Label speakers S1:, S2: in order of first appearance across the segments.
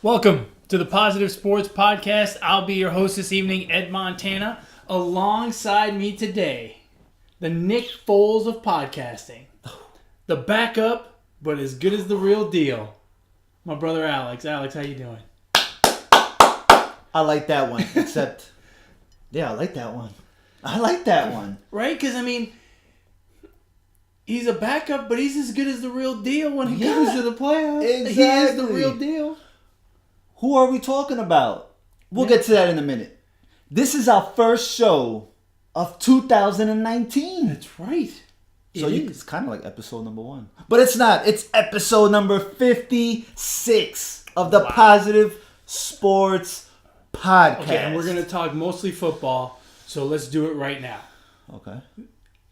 S1: Welcome to the Positive Sports Podcast. I'll be your host this evening, Ed Montana. Alongside me today, the Nick Foles of podcasting. The backup, but as good as the real deal. My brother Alex. Alex, how you doing?
S2: I like that one, except... Yeah, I like that one. I like that one.
S1: Right? Because, I mean, he's a backup, but he's as good as the real deal when it comes to the playoffs.
S2: Exactly.
S1: He is the real deal.
S2: Who are we talking about? We'll get to that in a minute. This is our first show of 2019.
S1: That's right.
S2: It's kind of like episode number 1. But it's not. It's episode number 56 of the Positive Sports Podcast.
S1: Okay, and we're going to talk mostly football, so let's do it right now.
S2: Okay.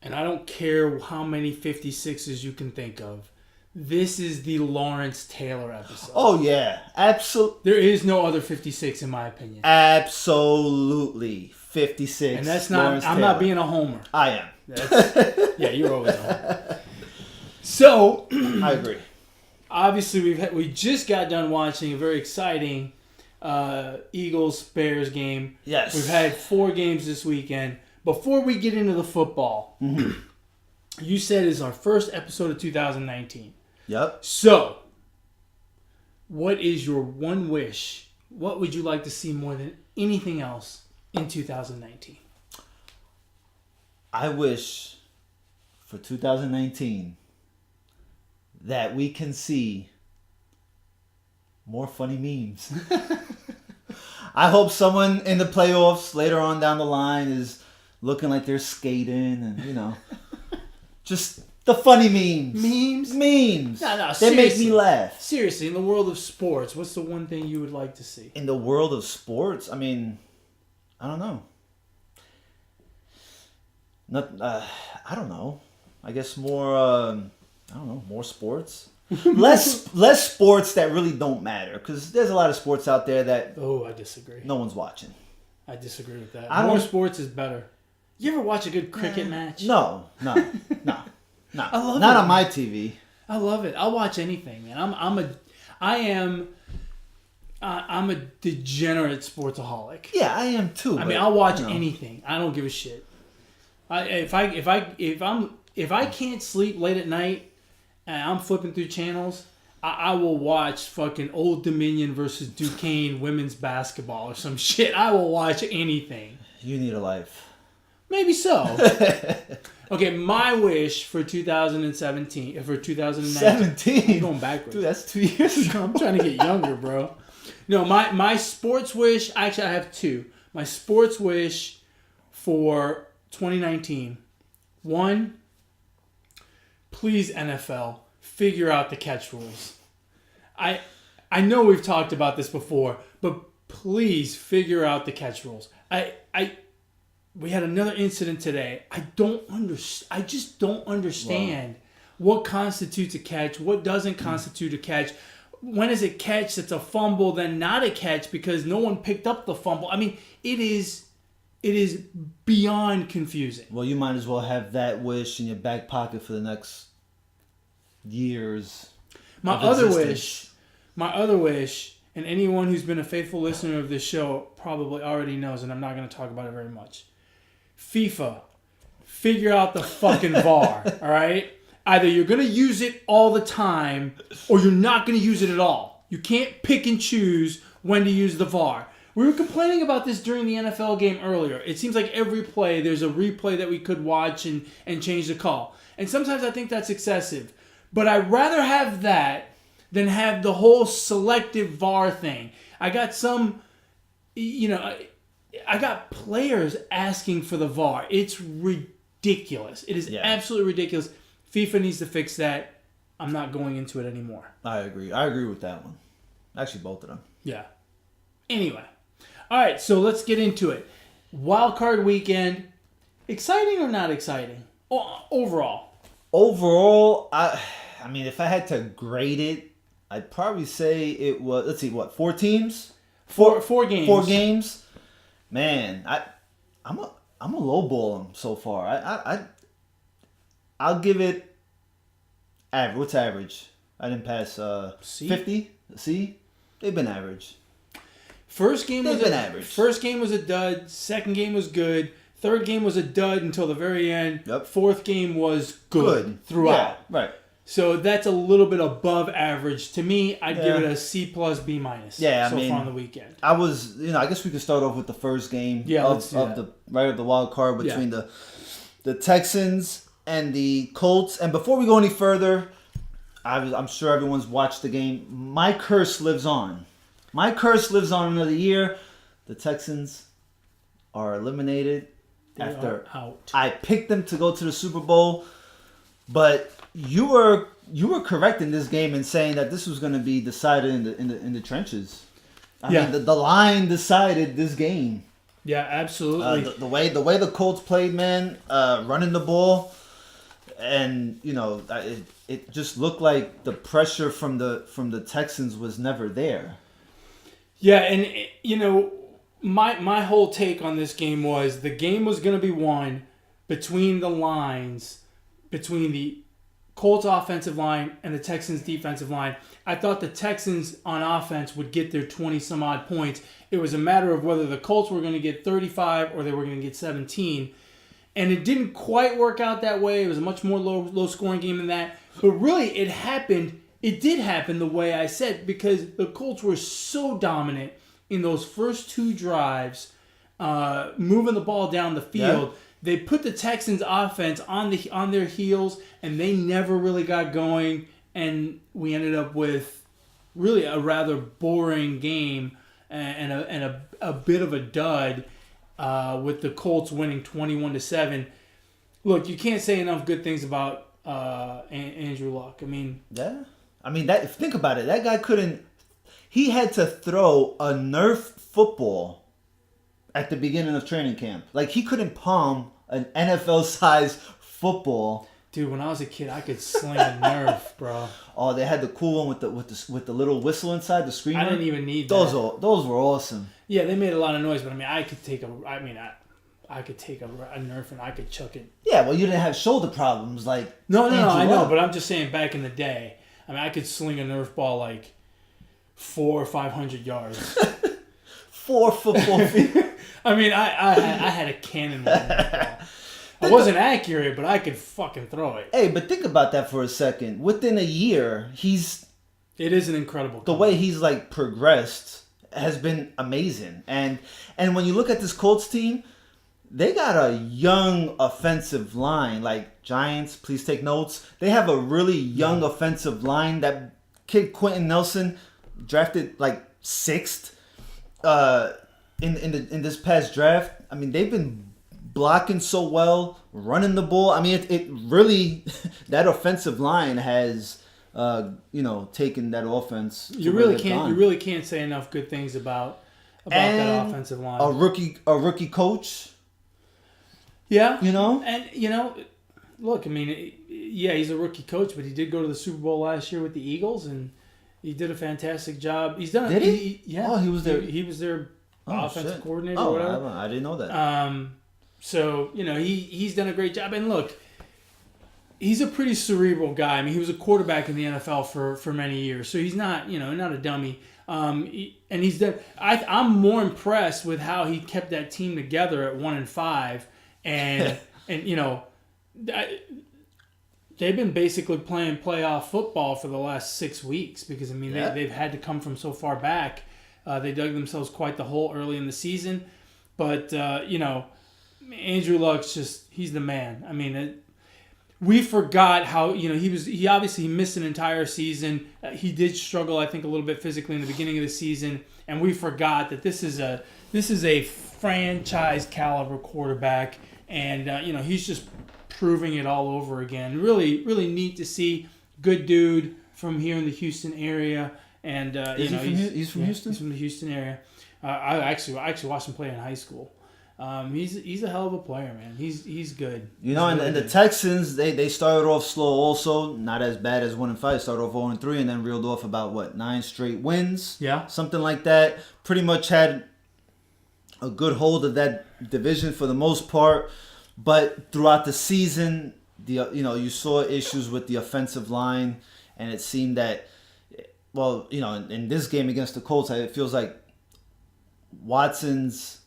S1: And I don't care how many 56s you can think of. This is the Lawrence Taylor episode.
S2: Oh, yeah. Absolutely.
S1: There is no other 56 in my opinion.
S2: Absolutely. 56.
S1: And that's not,
S2: Lawrence
S1: I'm
S2: Taylor.
S1: not being a homer.
S2: I am.
S1: Yeah, you're always a homer. So,
S2: I agree.
S1: Obviously, we just got done watching a very exciting Eagles-Bears game.
S2: Yes.
S1: We've had 4 games this weekend. Before we get into the football, you said it's our first episode of 2019.
S2: Yep.
S1: So, what is your one wish? What would you like to see more than anything else in 2019?
S2: I wish for 2019 that we can see more funny memes. I hope someone in the playoffs later on down the line is looking like they're skating and, just the funny memes. Memes.
S1: No,
S2: they make me laugh.
S1: Seriously, in the world of sports, what's the one thing you would like to see?
S2: In the world of sports, I mean, I don't know. I don't know. I guess more, more sports. less sports that really don't matter. Because there's a lot of sports out there that...
S1: Oh, I disagree.
S2: No one's watching.
S1: I disagree with that. More sports is better. You ever watch a good cricket match?
S2: No.
S1: I love
S2: Not
S1: it.
S2: on my TV.
S1: I love it. I'll watch anything, man. I'm a degenerate sportsaholic.
S2: Yeah, I am too.
S1: I mean, I'll watch anything. I don't give a shit. If I can't sleep late at night and I'm flipping through channels, I will watch fucking Old Dominion versus Duquesne women's basketball or some shit. I will watch anything.
S2: You need a life.
S1: Maybe so. Okay, my wish for 2017, for 2019.
S2: 17?
S1: I'm going backwards.
S2: Dude, that's 2 years ago.
S1: I'm trying to get younger, bro. No, my sports wish, actually I have 2. My sports wish for 2019. 1, please NFL, figure out the catch rules. I know we've talked about this before, but please figure out the catch rules. We had another incident today. I just don't understand what constitutes a catch, what doesn't constitute a catch. When is a catch that's a fumble, then not a catch because no one picked up the fumble? I mean, it is beyond confusing.
S2: Well, you might as well have that wish in your back pocket for the next years.
S1: My other wish, and anyone who's been a faithful listener of this show probably already knows, and I'm not going to talk about it very much. FIFA, figure out the fucking VAR, all right? Either you're going to use it all the time or you're not going to use it at all. You can't pick and choose when to use the VAR. We were complaining about this during the NFL game earlier. It seems like every play, there's a replay that we could watch and change the call. And sometimes I think that's excessive. But I'd rather have that than have the whole selective VAR thing. I got I got players asking for the VAR. It's ridiculous. It is absolutely ridiculous. FIFA needs to fix that. I'm not going into it anymore.
S2: I agree. I agree with that one. Actually, both of them.
S1: Yeah. Anyway. All right, so let's get into it. Wild card weekend. Exciting or not exciting? Overall.
S2: Overall, I mean, if I had to grade it, I'd probably say it was, let's see, 4 teams?
S1: Four games.
S2: 4 games. Man, I'm a lowball them so far. I'll give it average. What's average? I didn't pass
S1: C?
S2: 50. C. They've been average.
S1: First game
S2: They've
S1: was
S2: been average.
S1: First game was a dud. Second game was good. Third game was a dud until the very end.
S2: Yep.
S1: Fourth game was good throughout.
S2: Yeah, right.
S1: So that's a little bit above average. To me, I'd give it a C plus B minus.
S2: Yeah,
S1: so far on the weekend.
S2: I guess we could start off with the first game of the wild card between the Texans and the Colts. And before we go any further, I'm sure everyone's watched the game. My curse lives on. My curse lives on another year. The Texans are eliminated after
S1: out.
S2: I picked them to go to the Super Bowl, but you were correct in this game in saying that this was going to be decided in the trenches. I mean, the line decided this game.
S1: Yeah, absolutely.
S2: The way the Colts played, man, running the ball, and it just looked like the pressure from the Texans was never there.
S1: Yeah, and my whole take on this game was the game was going to be won between the lines, between the Colts offensive line and the Texans defensive line. I thought the Texans on offense would get their 20 some odd points. It was a matter of whether the Colts were going to get 35 or they were going to get 17. And it didn't quite work out that way. It was a much more low scoring game than that. But really it happened. It did happen the way I said because the Colts were so dominant in those first two drives, moving the ball down the field. Yeah. They put the Texans' offense on their heels, and they never really got going. And we ended up with really a rather boring game and a bit of a dud with the Colts winning 21-7. Look, you can't say enough good things about Andrew Luck. I mean,
S2: think about it. That guy couldn't. He had to throw a Nerf football at the beginning of training camp. Like he couldn't palm an NFL-sized football.
S1: Dude, when I was a kid, I could sling a Nerf, bro.
S2: Oh, they had the cool one with the little whistle inside the screen.
S1: I didn't even need
S2: those. Those were awesome.
S1: Yeah, they made a lot of noise, but I mean, I could take a Nerf and I could chuck it.
S2: Yeah, well, you didn't have shoulder problems like.
S1: No, I know, but I'm just saying, back in the day, I mean, I could sling a Nerf ball like 400 or 500 yards.
S2: 4 football feet.
S1: I mean, I had a cannon with that ball. I wasn't accurate, but I could fucking throw it.
S2: Hey, but think about that for a second. Within a year, it
S1: is an incredible
S2: the way he's like progressed has been amazing. And when you look at this Colts team, they got a young offensive line. Like Giants, please take notes. They have a really young offensive line. That kid Quentin Nelson, drafted like 6th in this past draft. I mean, they've been blocking so well, running the ball. I mean, it really that offensive line has taken that offense.
S1: You really can't say enough good things about that offensive line.
S2: A rookie coach.
S1: Yeah,
S2: and
S1: look, I mean, he's a rookie coach, but he did go to the Super Bowl last year with the Eagles, and he did a fantastic job. He's done.
S2: Did he?
S1: Yeah.
S2: Oh, he was there.
S1: He was their offensive coordinator.
S2: Oh,
S1: or whatever.
S2: I didn't know that.
S1: So he's done a great job, and look, he's a pretty cerebral guy. I mean, he was a quarterback in the NFL for many years, so he's not not a dummy. And he's done. I'm more impressed with how he kept that team together at 1-5, and they've been basically playing playoff football for the last 6 weeks because I mean they've had to come from so far back. They dug themselves quite the hole early in the season, but Andrew Luck's he's the man. I mean, we forgot how he obviously missed an entire season. He did struggle, I think, a little bit physically in the beginning of the season, and we forgot that this is a franchise caliber quarterback, and he's just proving it all over again. Really, really neat to see. Good dude from here in the Houston area, and
S2: he's from Houston.
S1: He's from the Houston area. I actually watched him play in high school. He's a hell of a player, man. He's good.
S2: And the Texans, they started off slow also, not as bad as 1-5. Started off 0-3 and then reeled off about 9 straight wins.
S1: Yeah,
S2: something like that. Pretty much had a good hold of that division for the most part, but throughout the season, you saw issues with the offensive line, and it seemed that well, in this game against the Colts, it feels like Watson's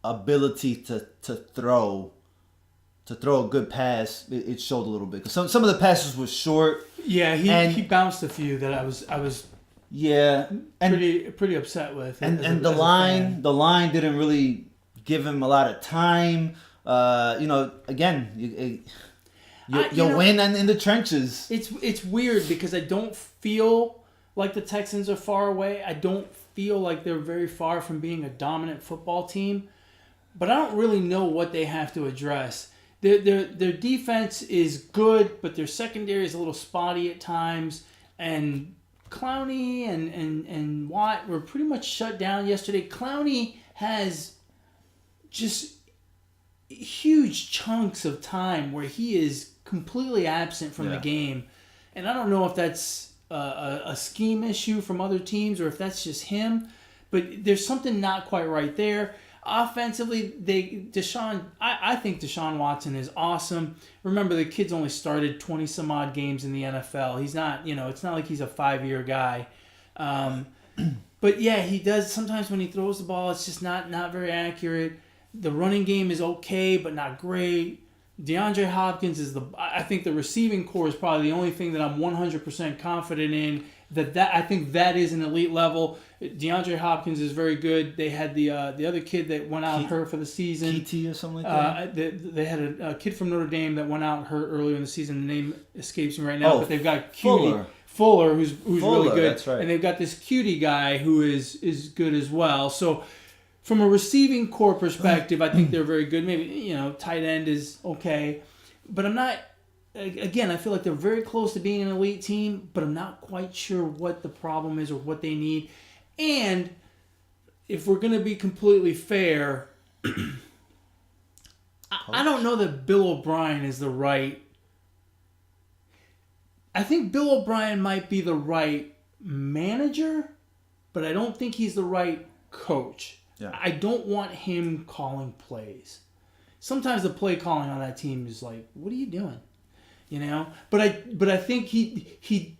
S2: ability to throw a good pass, it showed a little bit. Because some of the passes were short.
S1: Yeah, he bounced a few that I was pretty upset with.
S2: And the line didn't really give him a lot of time. Again, you win in the trenches.
S1: It's weird because I don't feel like the Texans are far away. I don't feel like they're very far from being a dominant football team. But I don't really know what they have to address. Their defense is good, but their secondary is a little spotty at times. And Clowney and Watt were pretty much shut down yesterday. Clowney has just huge chunks of time where he is completely absent from the game. And I don't know if that's a scheme issue from other teams or if that's just him. But there's something not quite right there. Offensively, I think Deshaun Watson is awesome. Remember, the kid's only started 20 some odd games in the NFL. He's not, it's not like he's a 5-year guy. But yeah, he does sometimes when he throws the ball, it's just not very accurate. The running game is okay, but not great. DeAndre Hopkins I think the receiving core is probably the only thing that I'm 100% confident in. That I think that is an elite level. DeAndre Hopkins is very good. They had the other kid that went out hurt for the season.
S2: PT or something like that?
S1: They had a kid from Notre Dame that went out hurt earlier in the season. The name escapes me right now, but they've got Fuller who's really good.
S2: That's right.
S1: And they've got this cutie guy who is good as well. So from a receiving core perspective, I think they're very good. Maybe, tight end is okay. But I'm not... Again, I feel like they're very close to being an elite team, but I'm not quite sure what the problem is or what they need. And if we're going to be completely fair, I don't know that Bill O'Brien is the right... I think Bill O'Brien might be the right manager, but I don't think he's the right coach.
S2: Yeah.
S1: I don't want him calling plays. Sometimes the play calling on that team is like, what are you doing? But I think he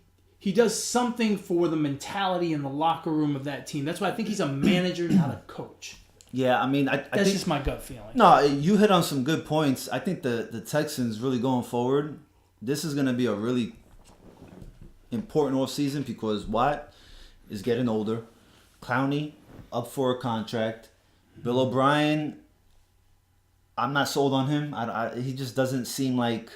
S1: does something for the mentality and the locker room of that team. That's why I think he's a manager, not a coach.
S2: Yeah, I mean, I
S1: that's
S2: think,
S1: just my gut feeling.
S2: No, you hit on some good points. I think the Texans really going forward, this is going to be a really important offseason because Watt is getting older. Clowney up for a contract. Bill O'Brien, I'm not sold on him. He just doesn't seem like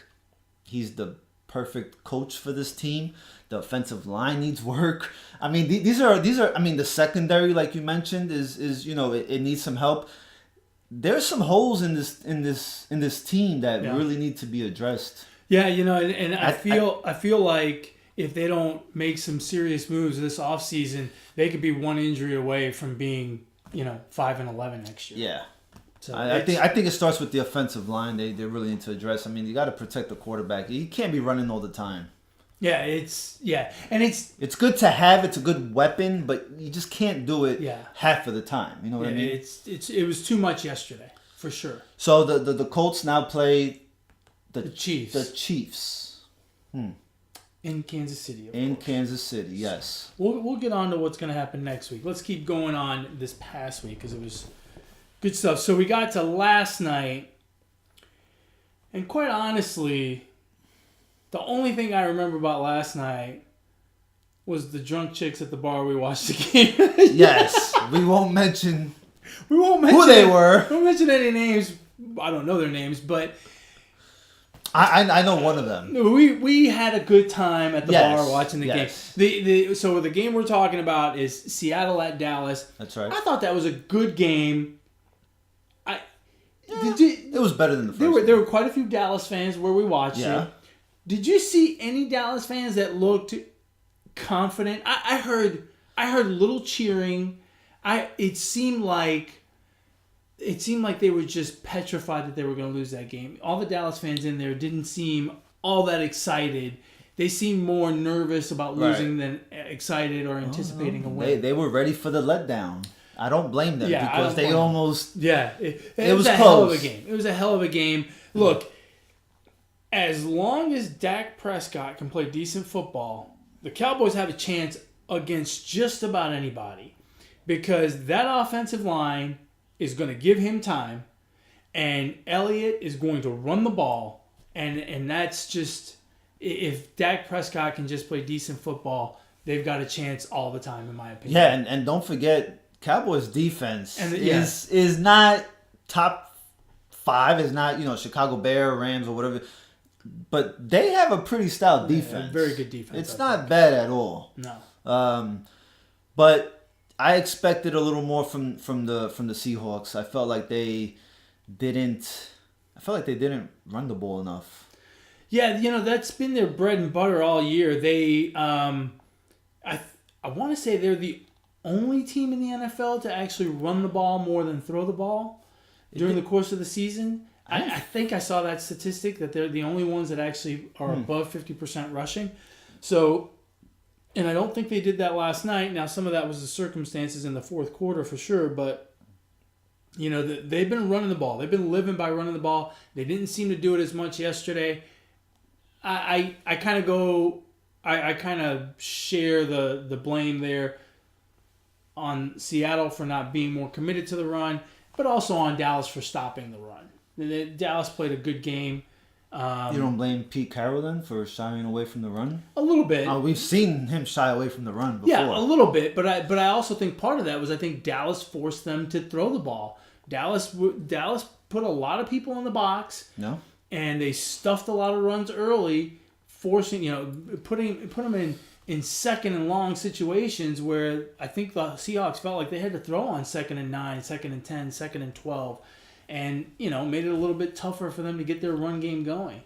S2: he's the perfect coach for this team. The offensive line needs work. I mean, these are. I mean, the secondary, like you mentioned, is it needs some help. There's some holes in this team that really need to be addressed.
S1: Yeah, and I feel like if they don't make some serious moves this offseason, they could be one injury away from being 5-11 next year.
S2: Yeah. So I think it starts with the offensive line. They really need to address. I mean, you got to protect the quarterback. He can't be running all the time.
S1: Yeah, it's
S2: good to have. It's a good weapon, but you just can't do it half of the time. You know what I mean?
S1: It was too much yesterday for sure.
S2: So the Colts now play the
S1: Chiefs.
S2: The Chiefs.
S1: In Kansas City.
S2: Kansas City, yes.
S1: We'll get on to what's going to happen next week. Let's keep going on this past week because it was. Good stuff. So we got to last night, and quite honestly, the only thing I remember about last night was the drunk chicks at the bar we watched the game.
S2: Yes, we won't mention
S1: who
S2: they were.
S1: We won't mention any names. I don't know their names, but
S2: I know one of them.
S1: We had a good time at the bar watching the game. So the game we're talking about is Seattle at Dallas.
S2: That's right.
S1: I thought that was a good game.
S2: It was better than the first.
S1: There were quite a few Dallas fans where we watched it. Did you see any Dallas fans that looked confident? I heard little cheering. It seemed like they were just petrified that they were going to lose that game. All the Dallas fans in there didn't seem all that excited. They seemed more nervous about losing than excited or anticipating a win.
S2: They were ready for the letdown. I don't blame them because they almost...
S1: Yeah. It
S2: was
S1: a
S2: close.
S1: hell of a game. It was a hell of a game. Look, as long as Dak Prescott can play decent football, the Cowboys have a chance against just about anybody because that offensive line is going to give him time, and Elliott is going to run the ball, and that's just if Dak Prescott can just play decent football, they've got a chance all the time, in my opinion.
S2: Yeah, and don't forget, Cowboys defense is not top 5, is not, Chicago Bear, Rams, or whatever. But they have a pretty stout defense.
S1: Very good defense.
S2: It's not bad at all.
S1: No.
S2: But I expected a little more from the Seahawks. I felt like they didn't run the ball enough.
S1: Yeah, that's been their bread and butter all year. They I want to say they're the only team in the NFL to actually run the ball more than throw the ball during the course of the season. I think I saw that statistic that they're the only ones that actually are above 50% rushing. So, and I don't think they did that last night. Now, some of that was the circumstances in the fourth quarter for sure, but they've been running the ball. They've been living by running the ball. They didn't seem to do it as much yesterday. I kind of share the blame there on Seattle for not being more committed to the run, but also on Dallas for stopping the run. Dallas played a good game.
S2: You don't blame Pete Carroll then for shying away from the run?
S1: A little bit.
S2: We've seen him shy away from the run before.
S1: Yeah, a little bit. But I also think part of that was I think Dallas forced them to throw the ball. Dallas put a lot of people in the box.
S2: No.
S1: And they stuffed a lot of runs early, forcing, putting them in second and long situations where I think the Seahawks felt like they had to throw on 2nd and 9, 2nd and 10, 2nd and 12. And, made it a little bit tougher for them to get their run game going.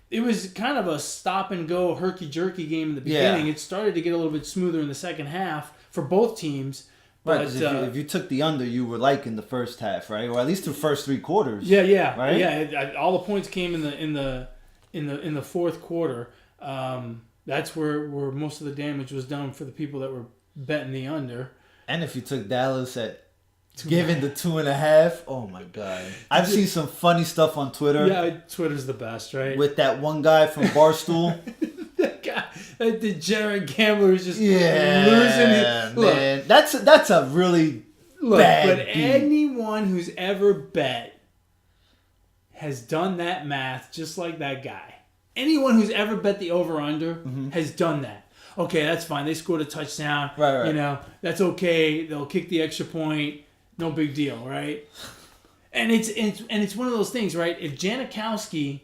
S1: It was kind of a stop-and-go, herky-jerky game in the beginning. Yeah. It started to get a little bit smoother in the second half for both teams.
S2: Right, because if you took the under, you were in the first half, right? Or at least the first 3 quarters.
S1: Yeah.
S2: Right?
S1: Yeah, all the points came in the fourth quarter. That's where most of the damage was done for the people that were betting the under.
S2: And if you took Dallas at given the 2.5, oh my God! I've seen some funny stuff on Twitter.
S1: Yeah, Twitter's the best, right?
S2: With that one guy from Barstool.
S1: That guy, that degenerate gambler who's just
S2: losing it. Man, that's a really bad
S1: But
S2: beat.
S1: Anyone who's ever bet has done that math just like that guy. Anyone who's ever bet the over/under has done that. Okay, that's fine. They scored a touchdown.
S2: Right.
S1: That's okay. They'll kick the extra point. No big deal, right? And it's one of those things, right? If Janikowski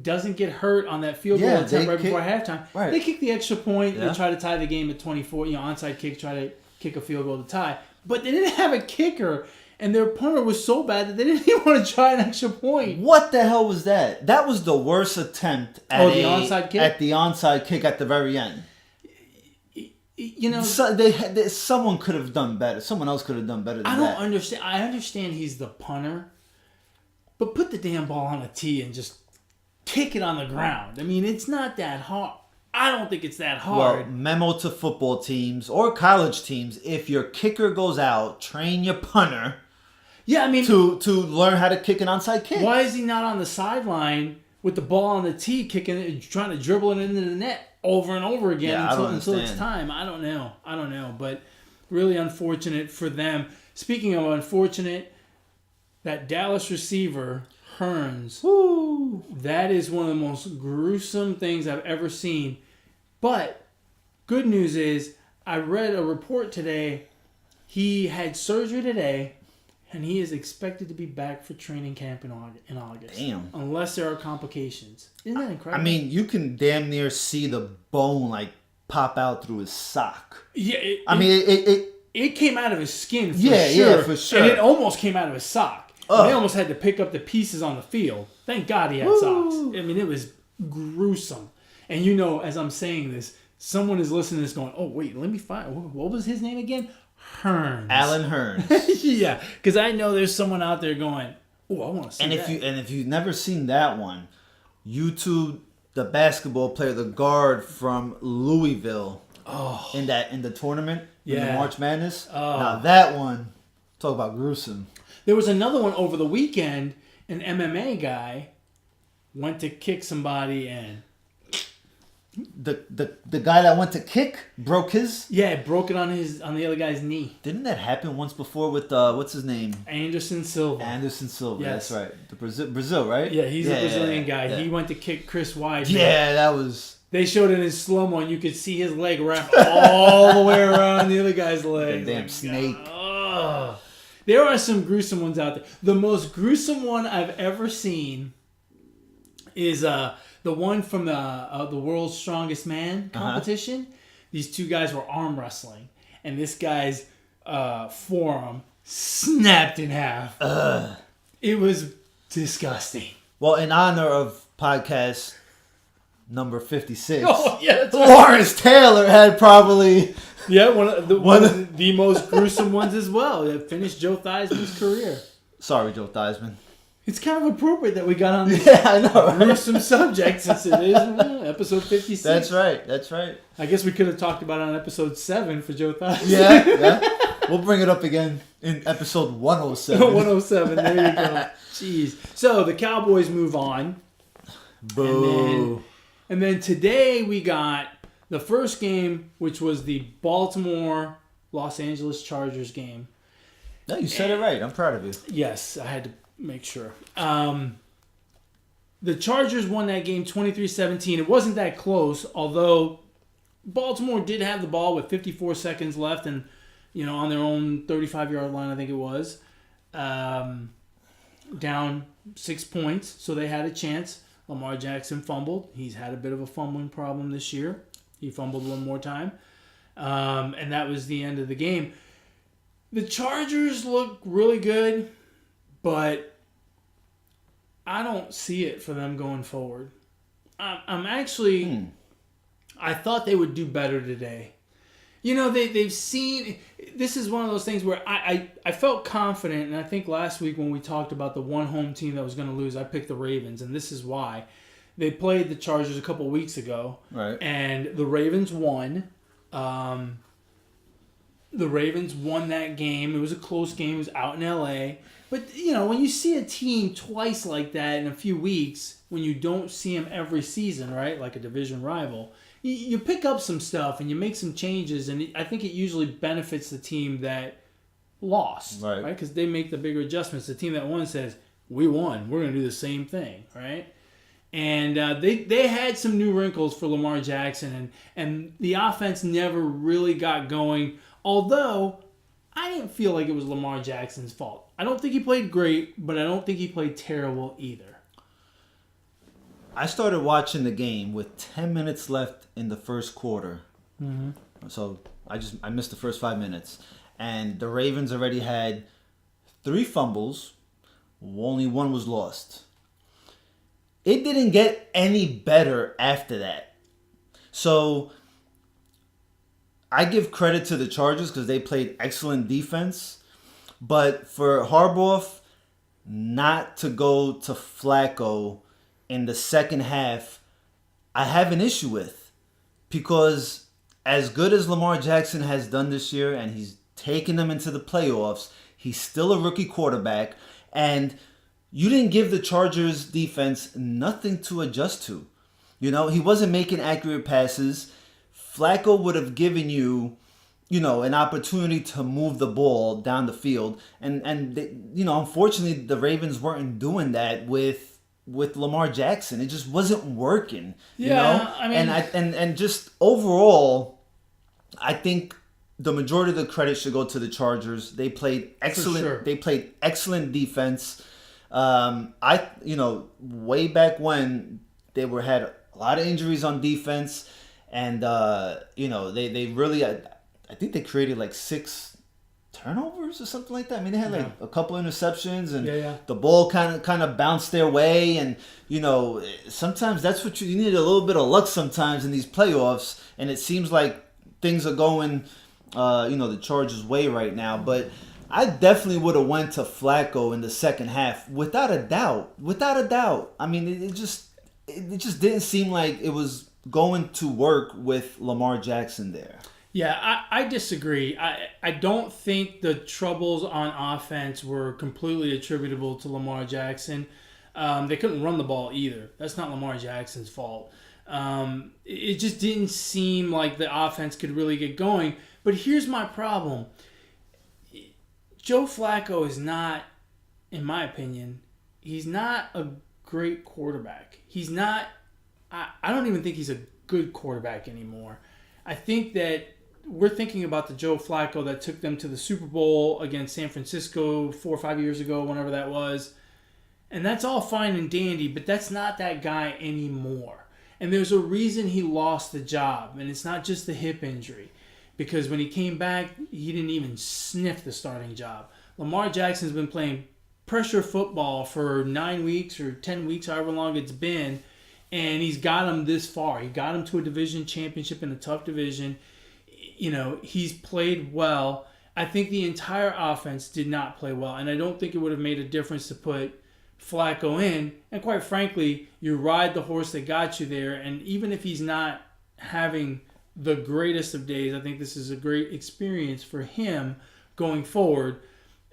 S1: doesn't get hurt on that field goal attempt right before halftime, they kick the extra point. They try to tie the game at 24. Onside kick, try to kick a field goal to tie. But they didn't have a kicker, and their punter was so bad that they didn't even want to try an extra point.
S2: What the hell was that? That was the worst attempt at
S1: the onside kick?
S2: At the onside kick at the very end. Someone could have done better. Someone else could have done better than that.
S1: I don't understand. I understand he's the punter, but put the damn ball on a tee and just kick it on the ground. I mean, it's not that hard. I don't think it's that hard.
S2: Well, memo to football teams or college teams: if your kicker goes out, train your punter.
S1: Yeah, I mean,
S2: to learn how to kick an onside kick.
S1: Why is he not on the sideline with the ball on the tee, kicking it, trying to dribble it into the net over and over again until it's time? I don't know. But really unfortunate for them. Speaking of unfortunate, that Dallas receiver, Hearns, that is one of the most gruesome things I've ever seen. But good news is, I read a report today. He had surgery today, and he is expected to be back for training camp in August.
S2: Damn.
S1: Unless there are complications. Isn't that incredible?
S2: I mean, you can damn near see the bone pop out through his sock.
S1: Yeah. It came out of his skin for sure.
S2: Yeah, for sure.
S1: And it almost came out of his sock. They almost had to pick up the pieces on the field. Thank God he had socks. I mean, it was gruesome. And as I'm saying this, someone is listening to this going, oh, wait, let me find, what was his name again? Hearns.
S2: Alan Hearns.
S1: Yeah, because I know there's someone out there going, oh, I want to see that.
S2: If you've never seen that one, YouTube the basketball player, the guard from Louisville, in the tournament, in the March Madness. Now that one, talk about gruesome.
S1: There was another one over the weekend. An MMA guy went to kick somebody and
S2: the guy that went to kick broke his.
S1: Yeah, it broke it on the other guy's knee.
S2: Didn't that happen once before with what's his name?
S1: Anderson Silva.
S2: Yes. That's right. The Brazil, right?
S1: Yeah, he's a Brazilian guy.
S2: Yeah.
S1: He went to kick Chris Weidman.
S2: Yeah, that was.
S1: They showed it in slow-mo, and you could see his leg wrap all the way around the other guy's leg.
S2: The damn snake.
S1: God. There are some gruesome ones out there. The most gruesome one I've ever seen is the one from the World's Strongest Man competition. These two guys were arm wrestling, and this guy's forearm snapped in half. It was disgusting.
S2: Well, in honor of podcast number 56,
S1: Oh, yeah, that's right.
S2: Lawrence Taylor had probably...
S1: Yeah, one of the most gruesome ones as well. That finished Joe Theismann's career.
S2: Sorry, Joe Theismann.
S1: It's kind of appropriate that we got on this
S2: I know, right?
S1: gruesome subject since it is episode 56.
S2: That's right.
S1: I guess we could have talked about it on episode 7 for Joe Theismann.
S2: Yeah. We'll bring it up again in episode 107.
S1: 107, there you go. Jeez. So the Cowboys move on.
S2: Boo.
S1: And then today we got the first game, which was the Baltimore-Los Angeles Chargers game.
S2: No, you said it right. I'm proud of you.
S1: Yes, I had to make sure. The Chargers won that game 23-17. It wasn't that close, although Baltimore did have the ball with 54 seconds left and, on their own 35-yard line, I think it was, down 6 points, so they had a chance. Lamar Jackson fumbled. He's had a bit of a fumbling problem this year. He fumbled one more time. And that was the end of the game. The Chargers look really good, but I don't see it for them going forward. I'm actually... I thought they would do better today. They've seen... This is one of those things where I felt confident, and I think last week when we talked about the one home team that was going to lose, I picked the Ravens, and this is why. They played the Chargers a couple weeks ago,
S2: right?
S1: And the Ravens won. The Ravens won that game. It was a close game. It was out in L.A. But, when you see a team twice like that in a few weeks, when you don't see them every season, right, like a division rival, you pick up some stuff and you make some changes, and I think it usually benefits the team that lost, right? Because they make the bigger adjustments. The team that won says, we won. We're going to do the same thing, right? And they had some new wrinkles for Lamar Jackson, and the offense never really got going, although I didn't feel like it was Lamar Jackson's fault. I don't think he played great, but I don't think he played terrible either.
S2: I started watching the game with 10 minutes left in the first quarter.
S1: Mm-hmm.
S2: So I missed the first 5 minutes. And the Ravens already had 3 fumbles. Only 1 was lost. It didn't get any better after that. So I give credit to the Chargers because they played excellent defense. But for Harbaugh not to go to Flacco in the second half, I have an issue with. Because as good as Lamar Jackson has done this year, and he's taken them into the playoffs, he's still a rookie quarterback. And you didn't give the Chargers defense nothing to adjust to. He wasn't making accurate passes. Flacco would have given you, an opportunity to move the ball down the field. And they, unfortunately, the Ravens weren't doing that with Lamar Jackson. It just wasn't working.
S1: I mean,
S2: and just overall, I think the majority of the credit should go to the Chargers. They played excellent.
S1: For sure.
S2: They played excellent defense. Way back when they had a lot of injuries on defense, and they really, I think they created like 6 turnovers or something like that. I mean, they had like a couple interceptions, and the ball kind of bounced their way. And sometimes that's what you need, a little bit of luck sometimes in these playoffs. And it seems like things are going, the Chargers' way right now. But I definitely would have went to Flacco in the second half without a doubt. I mean, it just didn't seem like it was going to work with Lamar Jackson there.
S1: Yeah, I disagree. I don't think the troubles on offense were completely attributable to Lamar Jackson. They couldn't run the ball either. That's not Lamar Jackson's fault. It just didn't seem like the offense could really get going. But here's my problem. Joe Flacco is not, in my opinion, he's not a great quarterback. He's not, I don't even think he's a good quarterback anymore. I think that we're thinking about the Joe Flacco that took them to the Super Bowl against San Francisco 4 or 5 years ago, whenever that was. And that's all fine and dandy, but that's not that guy anymore. And there's a reason he lost the job, and it's not just the hip injury. Because when he came back, he didn't even sniff the starting job. Lamar Jackson's been playing pressure football for 9 weeks or 10 weeks, however long it's been, and he's got him this far. He got him to a division championship in a tough division. He's played well. I think the entire offense did not play well, and I don't think it would have made a difference to put Flacco in. And quite frankly, you ride the horse that got you there, and even if he's not having the greatest of days, I think this is a great experience for him going forward.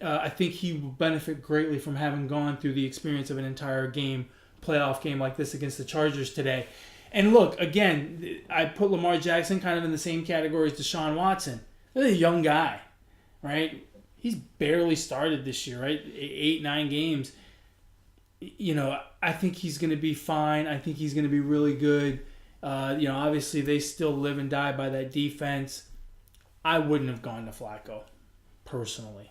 S1: I think he will benefit greatly from having gone through the experience of an entire playoff game like this against the Chargers today. And look, again, I put Lamar Jackson kind of in the same category as Deshaun Watson. They're a young guy, right? He's barely started this year, right? 8, 9 games. I think he's going to be fine. I think he's going to be really good. Obviously they still live and die by that defense. I wouldn't have gone to Flacco, personally.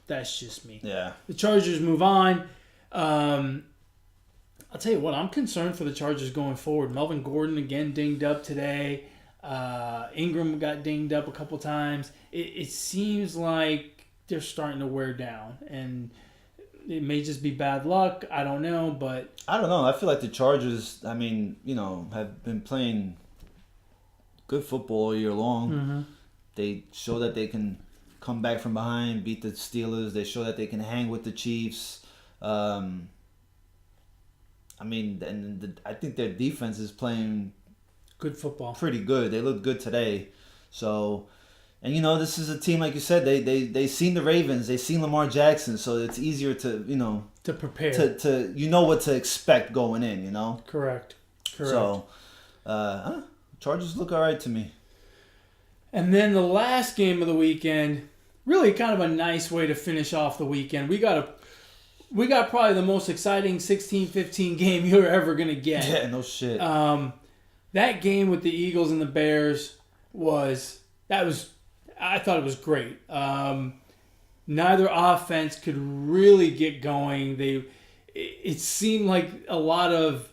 S1: That's just me.
S2: Yeah.
S1: The Chargers move on. I'll tell you what, I'm concerned for the Chargers going forward. Melvin Gordon again dinged up today. Ingram got dinged up a couple times. It seems like they're starting to wear down, and it may just be bad luck. I don't know, but
S2: I don't know. I feel like the Chargers, have been playing good football all year long. Mm-hmm. They show that they can come back from behind, beat the Steelers. They show that they can hang with the Chiefs. I think their defense is playing
S1: good football.
S2: Pretty good. They look good today. So, and this is a team, like you said, they seen the Ravens, they seen Lamar Jackson, so it's easier to
S1: to prepare,
S2: to what to expect going in.
S1: Correct.
S2: So, Chargers look all right to me.
S1: And then the last game of the weekend, really kind of a nice way to finish off the weekend. We got probably the most exciting 16-15 game you're ever gonna get.
S2: Yeah, no shit.
S1: That game with the Eagles and the Bears I thought it was great. Neither offense could really get going. It seemed like a lot of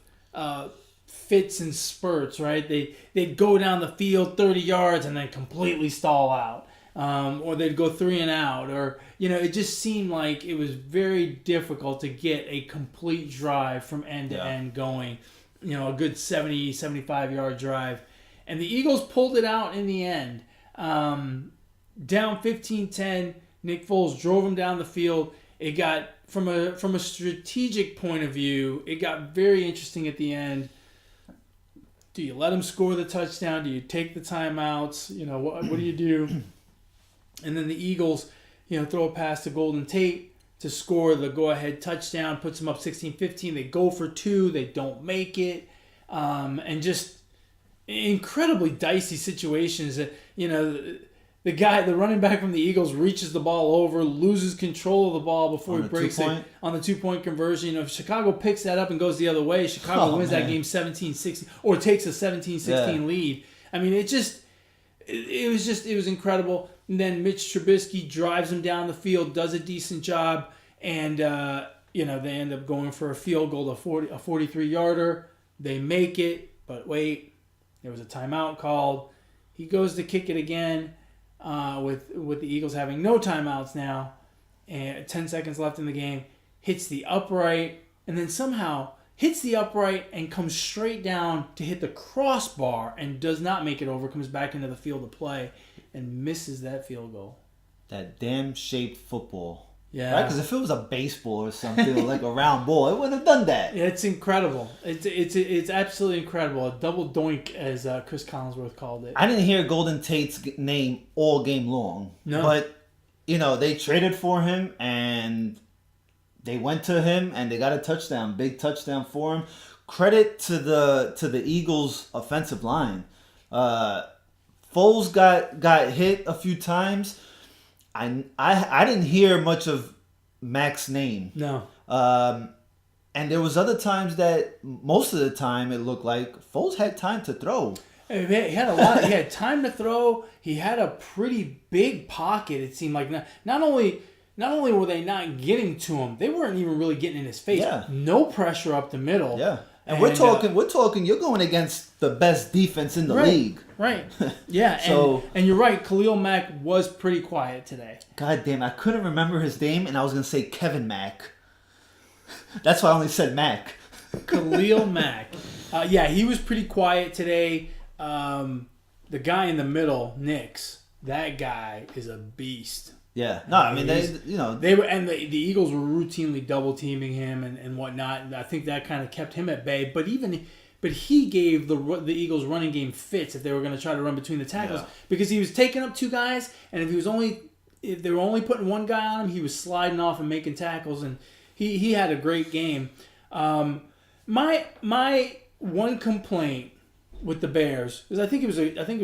S1: fits and spurts, right? They'd go down the field 30 yards and then completely stall out. Or they'd go 3 and out. Or, it just seemed like it was very difficult to get a complete drive from end to end going. A good 70, 75-yard drive. And the Eagles pulled it out in the end. Down 15-10, Nick Foles drove him down the field. It got, from a strategic point of view, it got very interesting at the end. Do you let him score the touchdown? Do you take the timeouts? What do you do? And then the Eagles, throw a pass to Golden Tate to score the go-ahead touchdown, puts them up 16-15. They go for 2. They don't make it. And just incredibly dicey situations that, the running back from the Eagles reaches the ball over, loses control of the ball before he breaks it on the 2-point conversion. If Chicago picks that up and goes the other way, Chicago wins that game 17-16 or takes a 17-16 lead. I mean, it was incredible. And then Mitch Trubisky drives him down the field, does a decent job, and they end up going for a field goal, a 43-yarder. They make it, but wait, there was a timeout called. He goes to kick it again, with the Eagles having no timeouts now, and 10 seconds left in the game. Hits the upright, and then somehow hits the upright and comes straight down to hit the crossbar and does not make it over. Comes back into the field of play and misses that field goal.
S2: That damn shaped football.
S1: Yeah.
S2: Right? Because if it was a baseball or something, or like a round ball, it wouldn't have done that.
S1: Yeah, it's incredible. It's absolutely incredible. A double doink, as Chris Collinsworth called it.
S2: I didn't hear Golden Tate's name all game long.
S1: No.
S2: But, they traded for him, and they went to him, and they got a touchdown. Big touchdown for him. credit to the Eagles' offensive line. Foles got hit a few times. I didn't hear much of Mac's name.
S1: No.
S2: And there was other times that most of the time it looked like Foles had time to throw.
S1: He had a lot. He had time to throw. He had a pretty big pocket. It seemed like not only were they not getting to him, they weren't even really getting in his face.
S2: Yeah.
S1: No pressure up the middle.
S2: Yeah. And we're talking. You're going against the best defense in the league.
S1: Right. Yeah. And you're right. Khalil Mack was pretty quiet today.
S2: God damn, I couldn't remember his name, and I was gonna say Kevin Mack. That's why I only said Mack.
S1: Khalil Mack. Yeah, he was pretty quiet today. The guy in the middle, Nix. That guy is a beast.
S2: Yeah. No, I mean
S1: they were, and the Eagles were routinely double teaming him and whatnot. And I think that kind of kept him at bay. But he gave the Eagles running game fits if they were going to try to run between the tackles because he was taking up two guys, and if they were only putting one guy on him, he was sliding off and making tackles, and he had a great game. My one complaint with the Bears is I think it was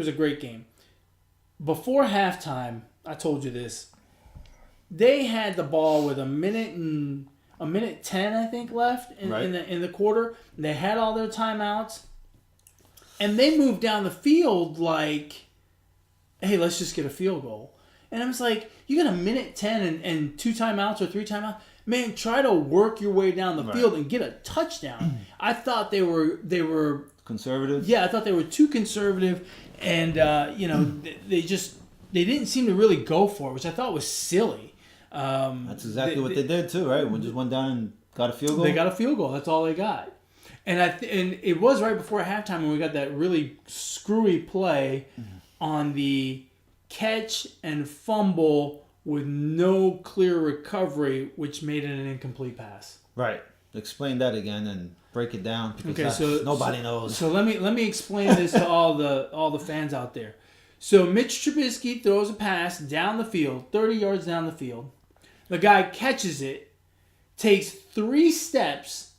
S1: a great game. Before halftime, I told you this. They had the ball with a minute 10, I think, left in the quarter. They had all their timeouts, and they moved down the field like, "Hey, let's just get a field goal." And I was like, "You got a minute 10 and 2 timeouts or 3 timeouts? Man, try to work your way down the field and get a touchdown." I thought they were
S2: conservative.
S1: Yeah, I thought they were too conservative, and they didn't seem to really go for it, which I thought was silly.
S2: That's exactly what they did too, right? We just went down and got a field goal.
S1: They got a field goal. That's all they got. And and it was right before halftime when we got that really screwy play on the catch and fumble with no clear recovery, which made it an incomplete pass.
S2: Right. Explain that again and break it down because nobody knows.
S1: So let me explain this to all the fans out there. So Mitch Trubisky throws a pass down the field, 30 yards down the field. The guy catches it, takes 3 steps,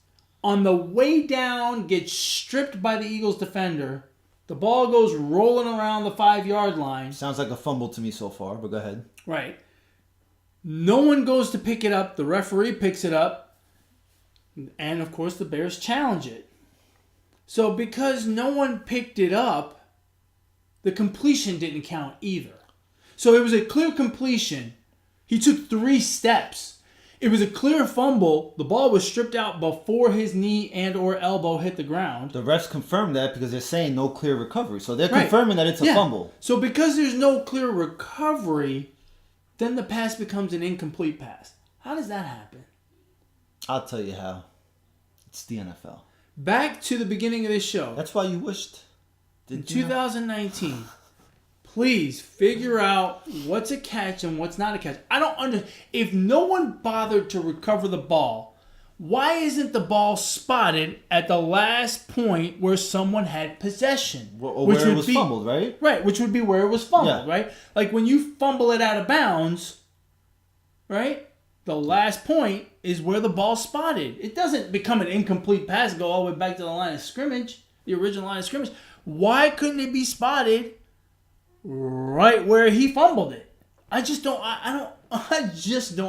S1: on the way down gets stripped by the Eagles defender. The ball goes rolling around the 5-yard line.
S2: Sounds like a fumble to me so far, but go ahead.
S1: Right. No one goes to pick it up. The referee picks it up. And, of course, the Bears challenge it. So because no one picked it up, the completion didn't count either. So it was a clear completion. He took 3 steps. It was a clear fumble. The ball was stripped out before his knee and or elbow hit the ground.
S2: The refs confirmed that because they're saying no clear recovery. So they're confirming that it's a fumble.
S1: So because there's no clear recovery, then the pass becomes an incomplete pass. How does that happen?
S2: I'll tell you how. It's the NFL.
S1: Back to the beginning of this show.
S2: That's why you wished.
S1: In 2019, please figure out what's a catch and what's not a catch. I don't understand. If no one bothered to recover the ball, why isn't the ball spotted at the last point where someone had possession?
S2: Or where it was fumbled, right?
S1: Right, which would be where it was fumbled, right? Like when you fumble it out of bounds, right? The last point is where the ball's spotted. It doesn't become an incomplete pass and go all the way back to the line of scrimmage, the original line of scrimmage. Why couldn't it be spotted right where he fumbled it? I just don't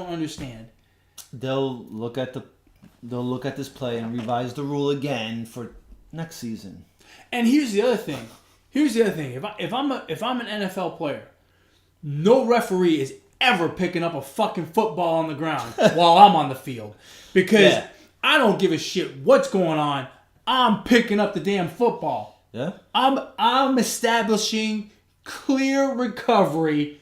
S1: understand.
S2: They'll look at this play and revise the rule again for next season.
S1: And here's the other thing. If I'm an NFL player, no referee is ever picking up a fucking football on the ground while I'm on the field. Because I don't give a shit what's going on. I'm picking up the damn football.
S2: Yeah.
S1: I'm establishing clear recovery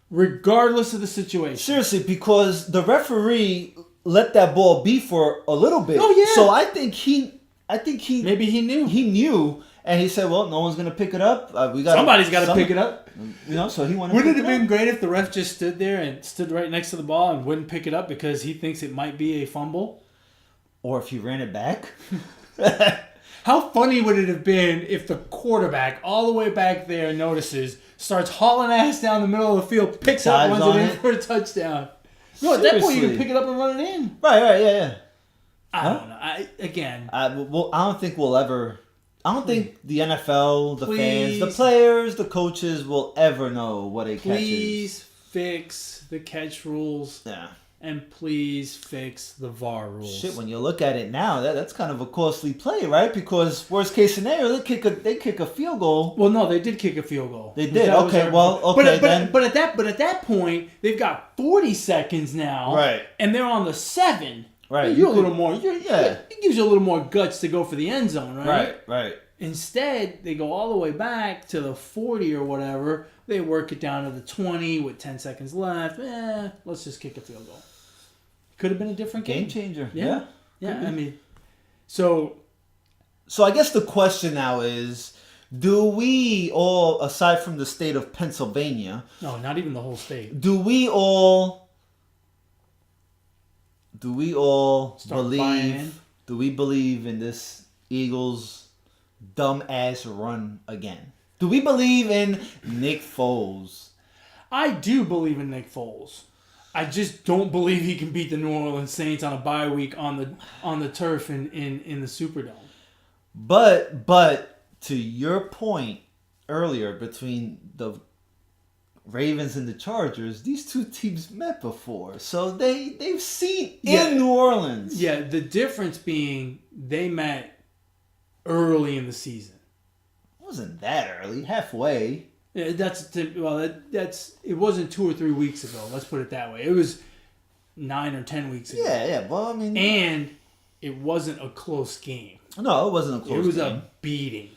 S1: regardless of the situation.
S2: Seriously, because the referee let that ball be for a little bit.
S1: Oh yeah.
S2: So I think he
S1: maybe he knew.
S2: He knew. And he said, "Well, no one's gonna pick it up.
S1: Somebody's got to pick it up."
S2: So he wanted.
S1: Wouldn't it have been great if the ref just stood there and stood right next to the ball and wouldn't pick it up because he thinks it might be a fumble?
S2: Or if he ran it back.
S1: How funny would it have been if the quarterback, all the way back there, notices, starts hauling ass down the middle of the field, picks up, runs it in for a touchdown? No, at that point you can pick it up and run it in.
S2: Right, yeah.
S1: I don't know. I
S2: don't think we'll ever. I don't think the NFL, the fans, the
S1: Please.
S2: players, the coaches will ever know what a catch is.
S1: Please fix the catch rules.
S2: Yeah.
S1: And please fix the VAR rules.
S2: Shit, when you look at it now, that's kind of a costly play, right? Because worst case scenario, they kick a field goal.
S1: Well, no, they did kick a field goal.
S2: They did. Okay, then.
S1: But at that point, they've got 40 seconds now.
S2: Right.
S1: And they're on the 7.
S2: Right.
S1: You're a little more. It gives you a little more guts to go for the end zone, right?
S2: Right.
S1: Instead, they go all the way back to the 40 or whatever. They work it down to the 20 with 10 seconds left. Let's just kick a field goal. Could have been a different game.
S2: Game changer.
S1: Yeah. I mean, so
S2: I guess the question now is, do we all, aside from the state of Pennsylvania,
S1: no, not even the whole state.
S2: do we all
S1: Start buying in?
S2: Do we believe in this Eagles dumb-ass run again? Do we believe in Nick Foles?
S1: I do believe in Nick Foles. I just don't believe he can beat the New Orleans Saints on a bye week on the turf in the Superdome.
S2: But to your point earlier between the Ravens and the Chargers, these two teams met before, so they've seen in New Orleans.
S1: Yeah, the difference being they met early in the season.
S2: It wasn't that early, halfway.
S1: Yeah, it wasn't 2 or 3 weeks ago. Let's put it that way. It was 9 or 10 weeks ago.
S2: Yeah. Well, I mean,
S1: and it wasn't a close game.
S2: No, it wasn't a close game.
S1: It was a beating.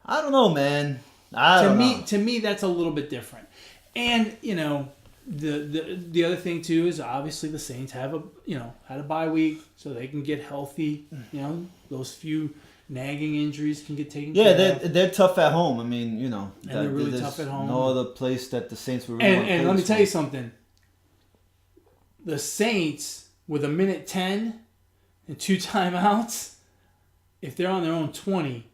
S2: I don't know, man.
S1: To me, that's a little bit different. And the other thing too is obviously the Saints had a bye week, so they can get healthy. Those few nagging injuries can get taken care of.
S2: Yeah, they're tough at home. I mean,
S1: and they're really tough at home.
S2: No other place that the Saints were really
S1: And let me tell you something. The Saints, with 1:10 and 2 timeouts, if they're on their own 20,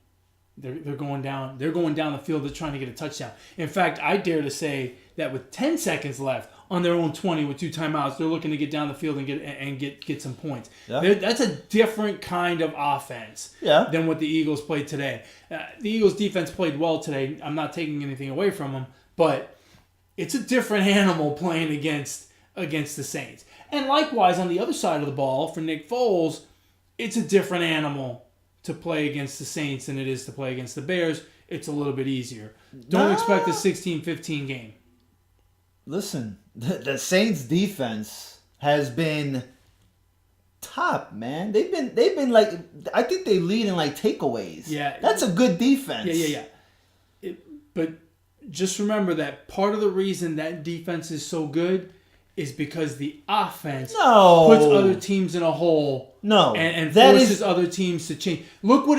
S1: they're going down. They're going down the field. They're trying to get a touchdown. In fact, I dare to say that with 10 seconds left on their own 20 with 2 timeouts, they're looking to get down the field and get some points. Yeah. That's a different kind of offense than what the Eagles played today. The Eagles defense played well today. I'm not taking anything away from them, but it's a different animal playing against the Saints. And likewise, on the other side of the ball, for Nick Foles, it's a different animal to play against the Saints than it is to play against the Bears. It's a little bit easier. Don't expect a 16-15 game.
S2: Listen, the Saints defense has been top, man. They've been like, I think they lead in like takeaways.
S1: Yeah.
S2: That's a good defense.
S1: Yeah. But just remember that part of the reason that defense is so good is because the offense puts other teams in a hole. And forces other teams to change.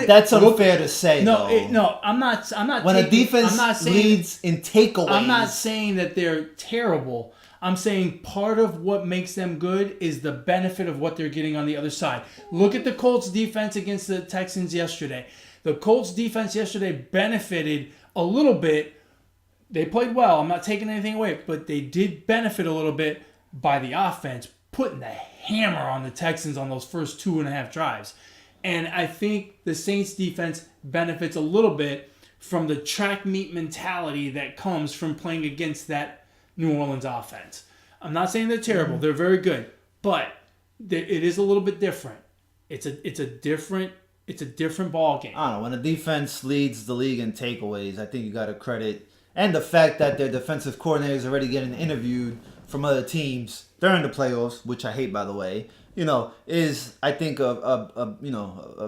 S2: That's unfair to say.
S1: No, I'm not.
S2: When a defense leads in takeaways,
S1: I'm not saying that they're terrible. I'm saying part of what makes them good is the benefit of what they're getting on the other side. Look at the Colts defense against the Texans yesterday. The Colts defense yesterday benefited a little bit. They played well. I'm not taking anything away, but they did benefit a little bit by the offense putting the hammer on the Texans on those first 2.5 drives. And I think the Saints defense benefits a little bit from the track meet mentality that comes from playing against that New Orleans offense. I'm not saying they're terrible. They're very good. But it is a little bit different. It's a different ball game.
S2: I don't know. When a defense leads the league in takeaways, I think you got to credit. And the fact that their defensive coordinator is already getting interviewed from other teams during the playoffs, which I hate, by the way, is, I think, a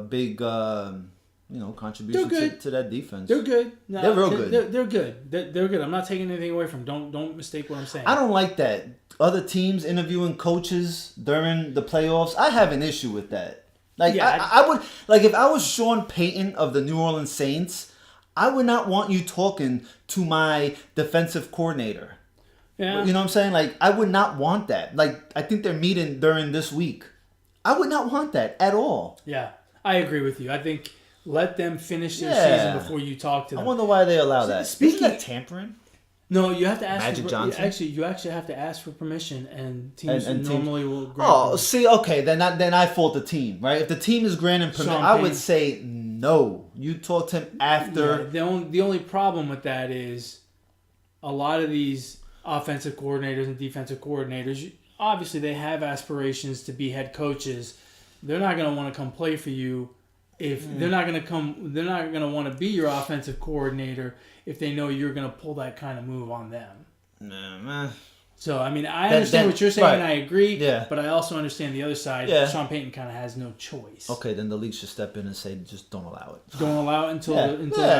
S2: big contribution to that defense.
S1: They're good. No,
S2: they're real good.
S1: They're good. They're good. I'm not taking anything away from them. Don't mistake what I'm saying.
S2: I don't like that. Other teams interviewing coaches during the playoffs, I have an issue with that. I would, if I was Sean Payton of the New Orleans Saints, I would not want you talking to my defensive coordinator.
S1: Yeah.
S2: You know what I'm saying? I would not want that. I think they're meeting during this week. I would not want that at all.
S1: Yeah, I agree with you. I think let them finish their season before you talk to them.
S2: I wonder why they allow that. Isn't that tampering?
S1: No, you have to ask.
S2: Magic Johnson?
S1: You actually have to ask for permission, and teams
S2: And
S1: normally will grant
S2: Oh,
S1: permission.
S2: see, okay, then I fault the team, right? If the team is granting permission,
S1: Sean
S2: I
S1: Payton.
S2: would say no. You talk to him after.
S1: Yeah, the only problem with that is a lot of these offensive coordinators and defensive coordinators, obviously they have aspirations to be head coaches. They're not going to want to come play for you if they're not going to want to be your offensive coordinator if they know you're going to pull that kind of move on them.
S2: Nah, man.
S1: So, I mean, I understand what you're saying,
S2: right.
S1: and I agree,
S2: Yeah.
S1: but I also understand the other side.
S2: Yeah.
S1: Sean Payton kind of has no choice.
S2: Okay, then the league should step in and say, just don't allow it.
S1: Don't allow it until
S2: Yeah.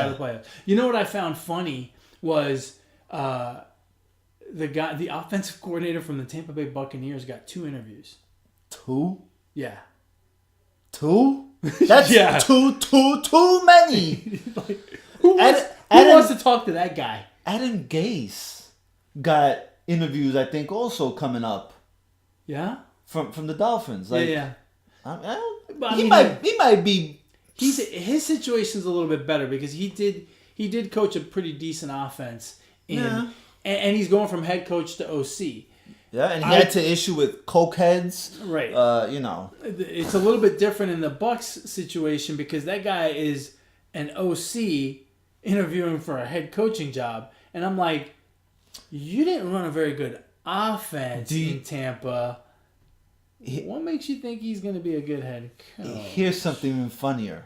S1: the playoffs. You know what I found funny was the offensive coordinator from the Tampa Bay Buccaneers got 2 interviews.
S2: 2?
S1: Yeah.
S2: 2? That's
S1: Yeah.
S2: too many.
S1: Who wants to talk to that guy?
S2: Adam Gase got interviews, I think, also coming up
S1: Yeah.
S2: from the Dolphins. Like,
S1: yeah. But, I
S2: he
S1: mean,
S2: might be.
S1: His situation's a little bit better because he did coach a pretty decent offense, and he's going from head coach to OC.
S2: Yeah, and he had to issue with cokeheads.
S1: Right.
S2: It's
S1: a little bit different in the Bucks situation because that guy is an OC interviewing for a head coaching job, and I'm like, you didn't run a very good offense in Tampa. What makes you think he's going to be a good head coach?
S2: Here's something even funnier.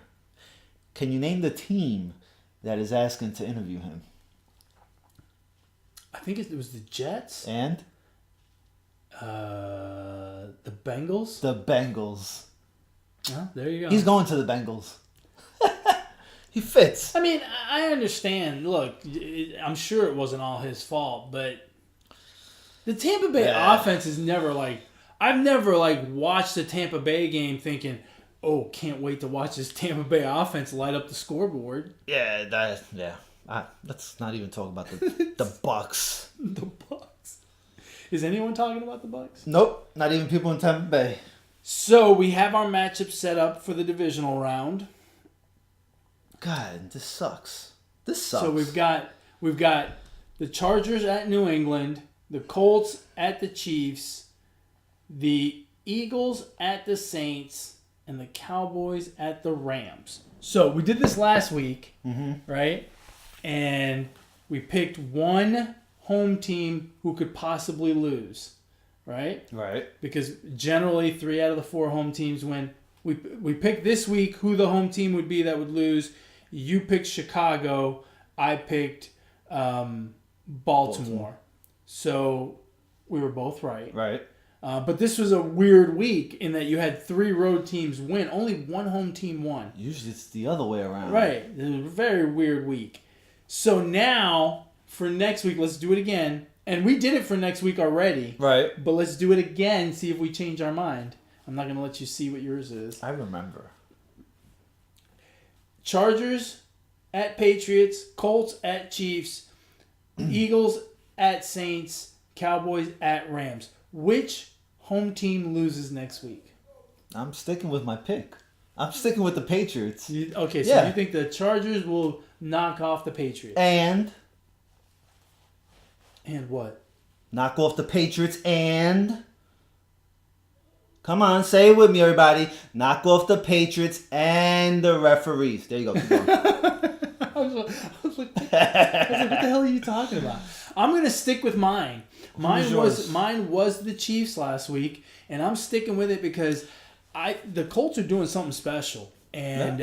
S2: Can you name the team that is asking to interview him?
S1: I think it was the Jets.
S2: And?
S1: The Bengals.
S2: The Bengals.
S1: Well, there you go.
S2: He's going to the Bengals. He fits.
S1: I mean, I understand. Look, I'm sure it wasn't all his fault, but the Tampa Bay offense is never like... I've never watched a Tampa Bay game thinking, oh, can't wait to watch this Tampa Bay offense light up the scoreboard.
S2: Let's not even talk about the Bucks.
S1: The Bucks. Is anyone talking about the Bucks?
S2: Nope, not even people in Tampa Bay.
S1: So we have our matchup set up for the divisional round.
S2: God, this sucks. So
S1: we've got the Chargers at New England, the Colts at the Chiefs, the Eagles at the Saints, and the Cowboys at the Rams. So we did this last week, right? And we picked one home team who could possibly lose, right?
S2: Right.
S1: Because generally 3 out of the 4 home teams win. We picked this week who the home team would be that would lose. You picked Chicago. I picked Baltimore. So we were both right.
S2: Right.
S1: But this was a weird week in that you had 3 road teams win. Only 1 home team won.
S2: Usually it's the other way around.
S1: Right. It was a very weird week. So now, for next week, let's do it again. And we did it for next week already.
S2: Right.
S1: But let's do it again, see if we change our mind. I'm not going to let you see what yours is.
S2: I remember.
S1: Chargers at Patriots, Colts at Chiefs, Eagles at Saints, Cowboys at Rams. Which home team loses next week?
S2: I'm sticking with my pick. I'm sticking with the Patriots.
S1: You think the Chargers will knock off the Patriots?
S2: And
S1: what?
S2: knock off the Patriots and... Come on, say it with me, everybody. Knock off the Patriots and the referees. There you go. Keep going.
S1: I was like, what the hell are you talking about? I'm going to stick with mine. Mine was the Chiefs last week, and I'm sticking with it because the Colts are doing something special. And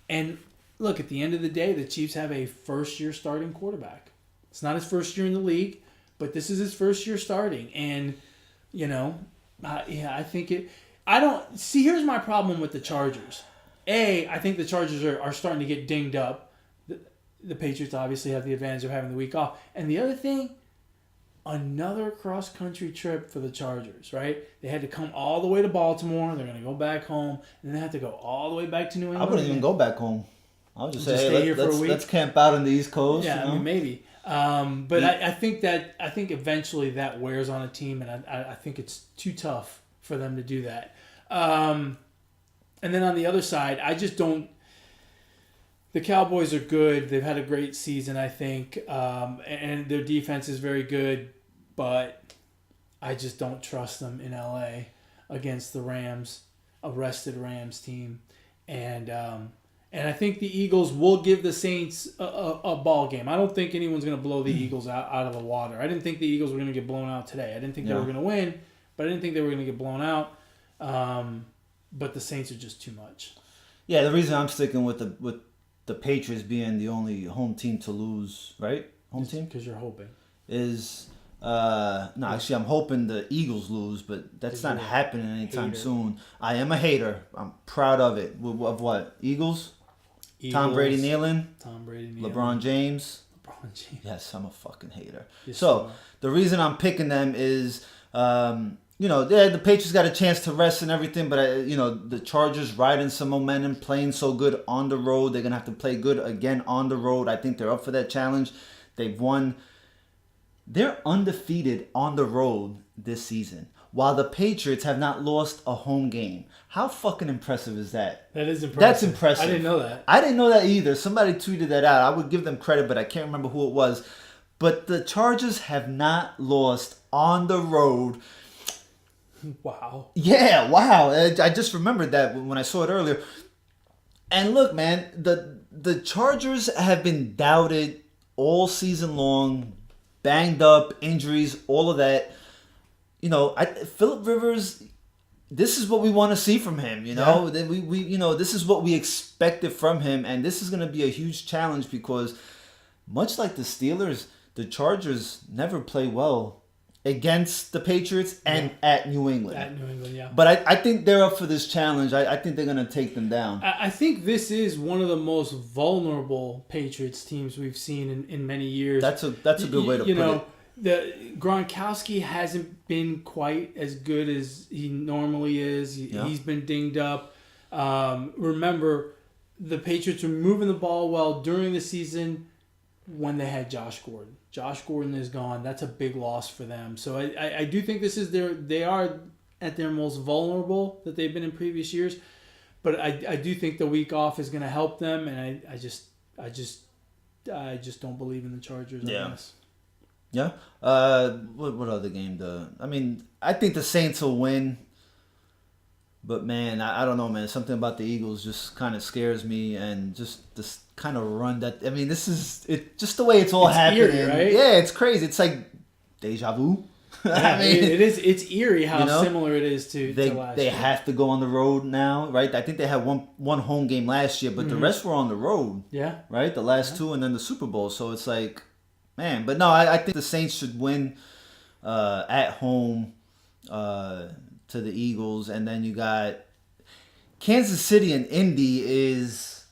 S1: and look, at the end of the day, the Chiefs have a first-year starting quarterback. It's not his first year in the league, but this is his first year starting. And, I think it... I don't... See, here's my problem with the Chargers. I think the Chargers are starting to get dinged up. The Patriots obviously have the advantage of having the week off. And the other thing, another cross-country trip for the Chargers, right? They had to come all the way to Baltimore. They're going to go back home. And then they have to go all the way back to New England.
S2: I wouldn't even go back home. I would just say,
S1: stay here for a week.
S2: Let's camp out on the East Coast.
S1: Yeah, I mean, maybe. But I think eventually that wears on a team, and I think it's too tough for them to do that. And then on the other side, I just don't. the Cowboys are good. They've had a great season, I think, and their defense is very good. But I just don't trust them in LA against the Rams, a rested Rams team, and I think the Eagles will give the Saints a ball game. I don't think anyone's going to blow the Eagles out of the water. I didn't think the Eagles were going to get blown out today. I didn't think they were going to win, but I didn't think they were going to get blown out. But the Saints are just too much.
S2: Yeah, the reason I'm sticking with the Patriots being the only home team to lose, right? Home team?
S1: Because you're hoping.
S2: Is no, actually, I'm hoping the Eagles lose, but that's not happening anytime soon. I am a hater. I'm proud of it. Of what? Eagles? Tom Brady kneeling? LeBron James? Yes, I'm a fucking hater. Yes, so, the reason I'm picking them is, the Patriots got a chance to rest and everything, but, the Chargers riding some momentum, playing so good on the road. They're going to have to play good again on the road. I think they're up for that challenge. They've won. They're undefeated on the road this season, while the Patriots have not lost a home game. How fucking impressive is that?
S1: That is impressive.
S2: That's impressive.
S1: I didn't know that.
S2: I didn't know that either. Somebody tweeted that out. I would give them credit, but I can't remember who it was. But the Chargers have not lost on the road.
S1: Wow.
S2: Yeah, wow. I just remembered that when I saw it earlier. And look, man, the Chargers have been doubted all season long. Banged up, injuries, all of that. Phillip Rivers, this is what we want to see from him. Yeah. This is what we expected from him, and this is going to be a huge challenge because, much like the Steelers, the Chargers never play well against the Patriots and at New England.
S1: At New England, yeah.
S2: But I think they're up for this challenge. I think they're going to take them down.
S1: I think this is one of the most vulnerable Patriots teams we've seen in many years.
S2: That's a good way to put it.
S1: The Gronkowski hasn't been quite as good as he normally is. He's been dinged up. Remember, the Patriots were moving the ball well during the season when they had Josh Gordon. Josh Gordon is gone. That's a big loss for them. So I do think this is they are at their most vulnerable that they've been in previous years. But I do think the week off is going to help them, and I just don't believe in the Chargers.
S2: Yeah.
S1: I guess.
S2: Yeah. What other game? I think the Saints will win. But, man, I don't know, man. Something about the Eagles just kind of scares me. And just this kind of run that... this is... just the way it's all happening.
S1: Eerie, right?
S2: Yeah, it's crazy. It's like deja vu.
S1: Yeah, it is. It's eerie how similar it is to last
S2: They
S1: year.
S2: have to go on the road now, right? I think they had one home game last year, but the rest were on the road.
S1: Yeah.
S2: Right? The last two and then the Super Bowl. So it's like... Man, but no, I think the Saints should win at home to the Eagles, and then you got Kansas City and Indy is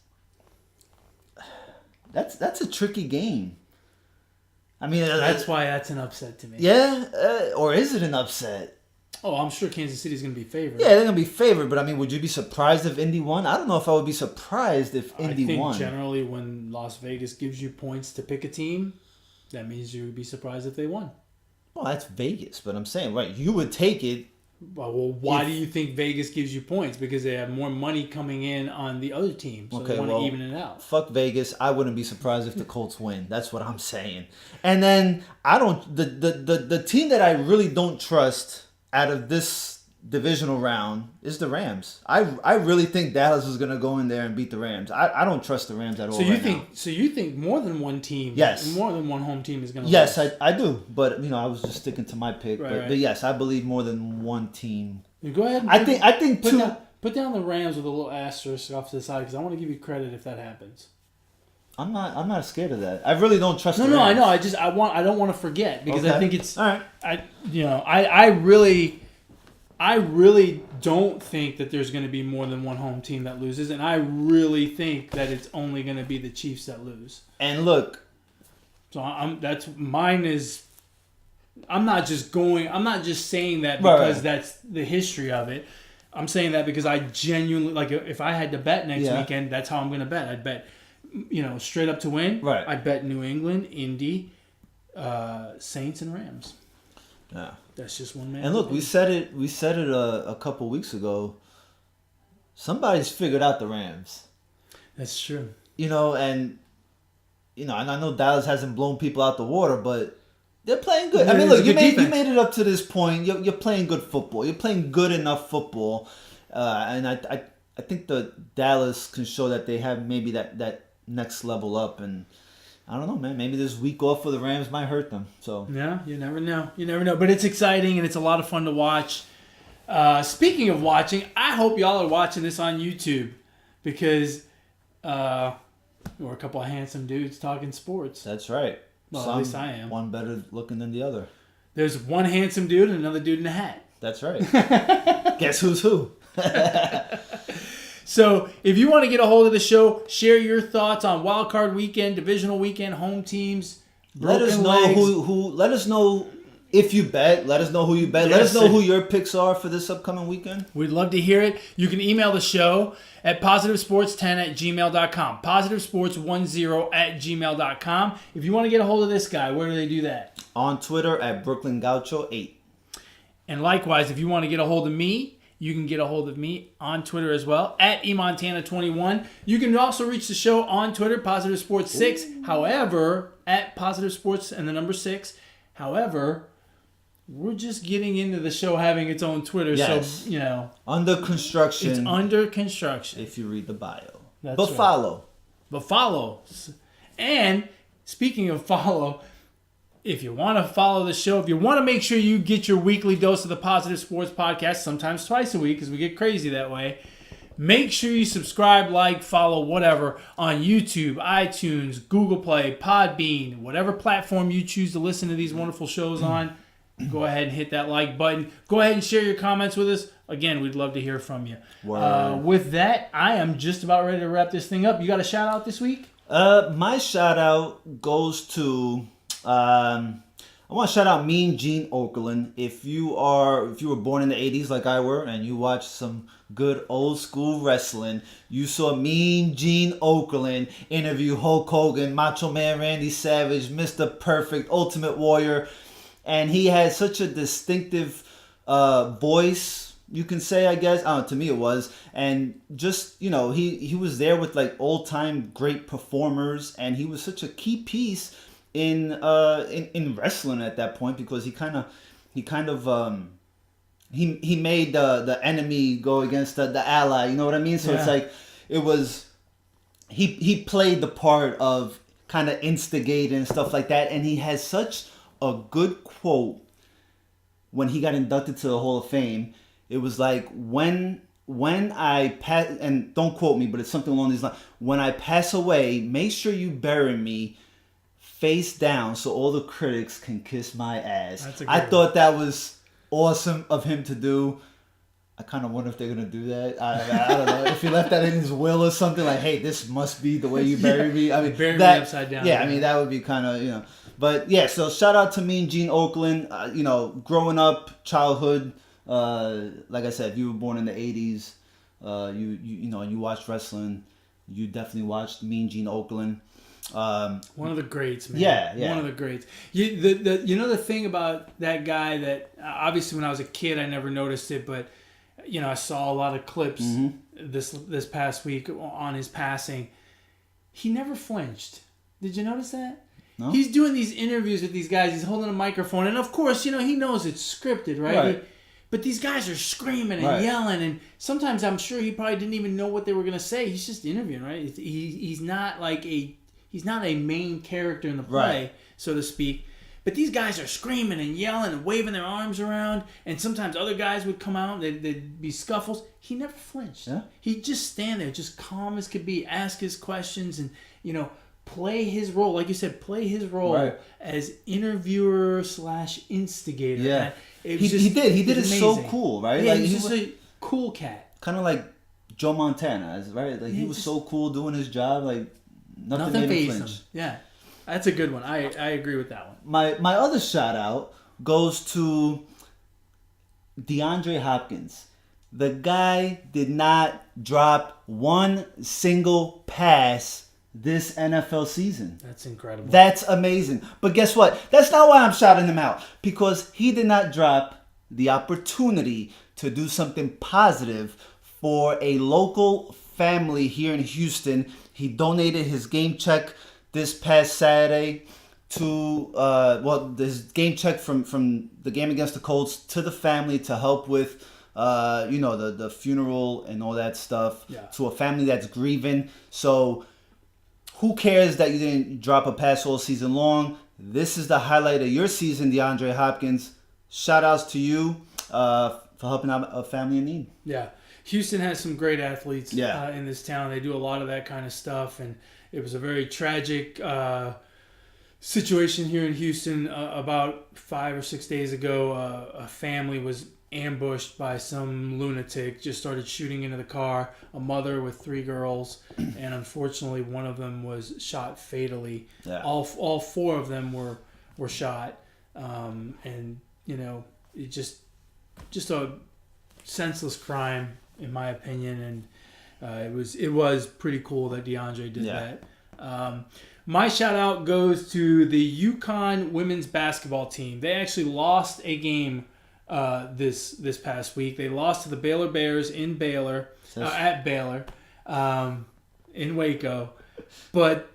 S2: that's a tricky game.
S1: That's why that's an upset to me.
S2: Yeah, or is it an upset?
S1: Oh, I'm sure Kansas City's going to be favored.
S2: Yeah, they're going to be favored, but would you be surprised if Indy won? I don't know if I would be surprised if Indy won.
S1: I think generally when Las Vegas gives you points to pick a team, that means you would be surprised if they won.
S2: Well, that's Vegas, but I'm saying, right, you would take it.
S1: Well, why do you think Vegas gives you points? Because they have more money coming in on the other team, so they want to even it out.
S2: Fuck Vegas. I wouldn't be surprised if the Colts win. That's what I'm saying. And then the team that I really don't trust out of this divisional round is the Rams. I really think Dallas is going to go in there and beat the Rams. I don't trust the Rams at all.
S1: So you think more than one team?
S2: Yes.
S1: More than one home team is going to.
S2: Yes, I do. But I was just sticking to my pick.
S1: Right.
S2: But yes, I believe more than one team.
S1: Go ahead.
S2: I think two.
S1: Put down the Rams with a little asterisk off to the side because I want to give you credit if that happens.
S2: I'm not scared of that. I really don't trust.
S1: No,
S2: the Rams.
S1: I know. I don't want to forget because I think it's
S2: all right.
S1: I really don't think that there's going to be more than one home team that loses, and I really think that it's only going to be the Chiefs that lose.
S2: And look,
S1: so that's mine is. I'm not just saying that because that's the history of it. I'm saying that because I genuinely if I had to bet next weekend, that's how I'm going to bet. I'd bet, straight up to win.
S2: Right.
S1: I'd bet New England, Indy, Saints, and Rams.
S2: Yeah.
S1: That's just one man.
S2: And look, we said it a couple weeks ago. Somebody's figured out the Rams.
S1: That's true.
S2: and I know Dallas hasn't blown people out the water, but they're playing good. I mean,
S1: It's
S2: look,
S1: a
S2: you
S1: good defense.
S2: made it up to this point. You're playing good football. You're playing good enough football, and I think the Dallas can show that they have maybe that next level up. And I don't know, man. Maybe this week off for the Rams might hurt them. So
S1: Yeah, you never know. You never know. But it's exciting and it's a lot of fun to watch. Speaking of watching, I hope y'all are watching this on YouTube because we're a couple of handsome dudes talking sports.
S2: that's right.
S1: Well, at least I am.
S2: One better looking than the other.
S1: There's one handsome dude and another dude in a hat.
S2: That's right. Guess who's who?
S1: So if you want to get a hold of the show, share your thoughts on Wild Card Weekend, Divisional Weekend, home teams,
S2: Let us know
S1: legs.
S2: who. Let us know if you bet. Let us know who you bet. Let us know who your picks are for this upcoming weekend.
S1: We'd love to hear it. You can email the show at positivesports10@gmail.com. Positivesports10@gmail.com. If you want to get a hold of this guy, where do they do that?
S2: On Twitter at Brooklyn Gaucho 8.
S1: And likewise, if you want to get a hold of me, you can get a hold of me on Twitter as well, at eMontana21. You can also reach the show on Twitter, Positive Sports 6. However, at Positive Sports and the number 6. However, we're just getting into the show having its own Twitter.
S2: Yes.
S1: So,
S2: Under construction.
S1: it's under construction.
S2: If you read the bio.
S1: That's
S2: but
S1: right.
S2: follow.
S1: But follow. And speaking of follow, if you want to follow the show, if you want to make sure you get your weekly dose of the Positive Sports Podcast, sometimes twice a week because we get crazy that way, make sure you subscribe, like, follow, whatever, on YouTube, iTunes, Google Play, Podbean, whatever platform you choose to listen to these wonderful shows on. Go ahead and hit that like button. Go ahead and share your comments with us. Again, we'd love to hear from you. With that, I am just about ready to wrap this thing up. You got a shout out this week?
S2: My shout out goes to I want to shout out Mean Gene Okerlund. If you were born in the 80s like I were and you watched some good old school wrestling, you saw Mean Gene Okerlund interview Hulk Hogan, Macho Man Randy Savage, Mr. Perfect, Ultimate Warrior, and he had such a distinctive voice, you can say, I guess. To me it was. And just, he was there with like all-time great performers, and he was such a key piece in wrestling at that point, because he made the enemy go against the ally, you know what I mean? So
S1: Yeah.
S2: it's like it was he played the part of kind of instigating and stuff like that, and he has such a good quote when he got inducted to the Hall of Fame. It was like, when I pass, and don't quote me, but it's something along these lines: when I pass away, make sure you bury me face down so all the critics can kiss my ass.
S1: That's a
S2: I
S1: good
S2: thought that was awesome of him to do. I kind of wonder if they're going to do that. I don't know. If he left that in his will or something, like, hey, this must be the way you bury me. I mean,
S1: Bury me upside down.
S2: Yeah, I mean, that would be kind of, But, yeah, so shout out to Mean Gene Okerlund. Growing up, childhood, like I said, if you were born in the 80s, you watched wrestling, you definitely watched Mean Gene Okerlund.
S1: One of the greats, man.
S2: Yeah.
S1: One of the greats. The thing about that guy that obviously when I was a kid I never noticed it, but I saw a lot of clips this past week on his passing. He never flinched. Did you notice that?
S2: No?
S1: He's doing these interviews with these guys. He's holding a microphone, and of course, he knows it's scripted, right? But these guys are screaming and yelling, and sometimes I'm sure he probably didn't even know what they were gonna say. He's just interviewing, right? He's not like He's not a main character in the play, so to speak. But these guys are screaming and yelling and waving their arms around. And sometimes other guys would come out. There'd be scuffles. He never flinched. Yeah. He'd just stand there, just calm as could be, ask his questions, and, play his role. Like you said, play his role as interviewer / instigator.
S2: Yeah.
S1: He
S2: did it so cool, right?
S1: Yeah,
S2: like,
S1: he's just a cool cat.
S2: Kind of like Joe Montana, right? Like, he was so cool doing his job, like, Nothing made him flinch.
S1: Yeah, that's a good one. I agree with that one.
S2: My other shout out goes to DeAndre Hopkins. The guy did not drop one single pass this NFL season.
S1: That's incredible.
S2: That's amazing. But guess what? That's not why I'm shouting him out. Because he did not drop the opportunity to do something positive for a local family here in Houston He donated his game check this past Saturday to this game check from the game against the Colts to the family to help with the funeral and all that stuff.
S1: Yeah.
S2: To a family that's grieving. So who cares that you didn't drop a pass all season long? This is the highlight of your season, DeAndre Hopkins. Shout outs to you for helping out a family in need.
S1: Yeah. Houston has some great athletes
S2: Yeah.
S1: in this town. They do a lot of that kind of stuff, and it was a very tragic situation here in Houston. About 5 or 6 days ago, a family was ambushed by some lunatic, just started shooting into the car, a mother with 3 girls, and unfortunately one of them was shot fatally.
S2: Yeah.
S1: All 4 of them were shot, and it just a senseless crime in my opinion, and it was pretty cool that DeAndre did that. My shout out goes to the UConn women's basketball team. They actually lost a game this past week. They lost to the Baylor Bears in Baylor, at Baylor, in Waco. But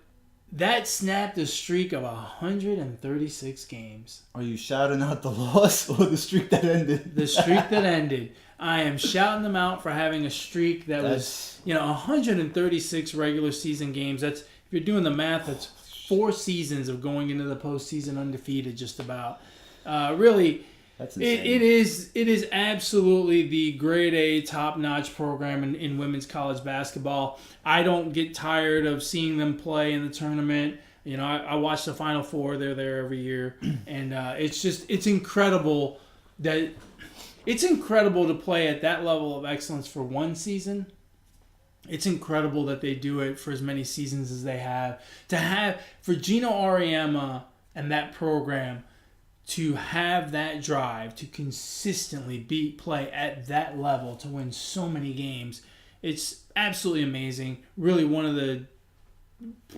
S1: that snapped a streak of 136 games.
S2: Are you shouting out the loss or the streak that ended?
S1: The streak that ended. I am shouting them out for having a streak that was 136 regular season games. That's, if you're doing the math, that's 4 seasons of going into the postseason undefeated just about. Really,
S2: that's insane.
S1: It is absolutely the grade A top-notch program in women's college basketball. I don't get tired of seeing them play in the tournament. I watch the Final Four. They're there every year. And it's incredible that it's incredible to play at that level of excellence for one season. It's incredible that they do it for as many seasons as they have. For Gino Auriemma and that program to have that drive to consistently play at that level to win so many games, it's absolutely amazing. Really one of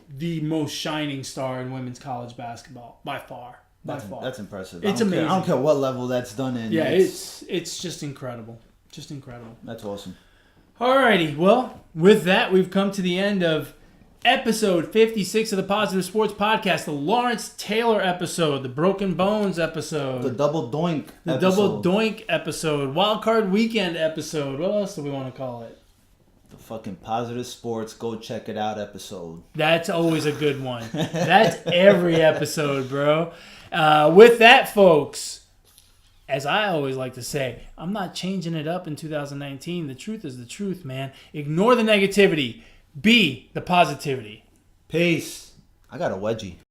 S1: the most shining star in women's college basketball by far.
S2: That's impressive.
S1: It's amazing.
S2: I don't care what level that's done in.
S1: Yeah, it's just incredible. Just incredible.
S2: That's awesome.
S1: Alrighty, well, with that, we've come to the end of episode 56 of the Positive Sports Podcast, the Lawrence Taylor episode, the Broken Bones episode,
S2: the Double Doink
S1: Double Doink episode, Wild Card Weekend episode. What else do we want to call it?
S2: The fucking Positive Sports, go check it out episode.
S1: That's always a good one. That's every episode, bro. With that, folks, as I always like to say, I'm not changing it up in 2019. The truth is the truth, man. Ignore the negativity. Be the positivity.
S2: Peace. I got a wedgie.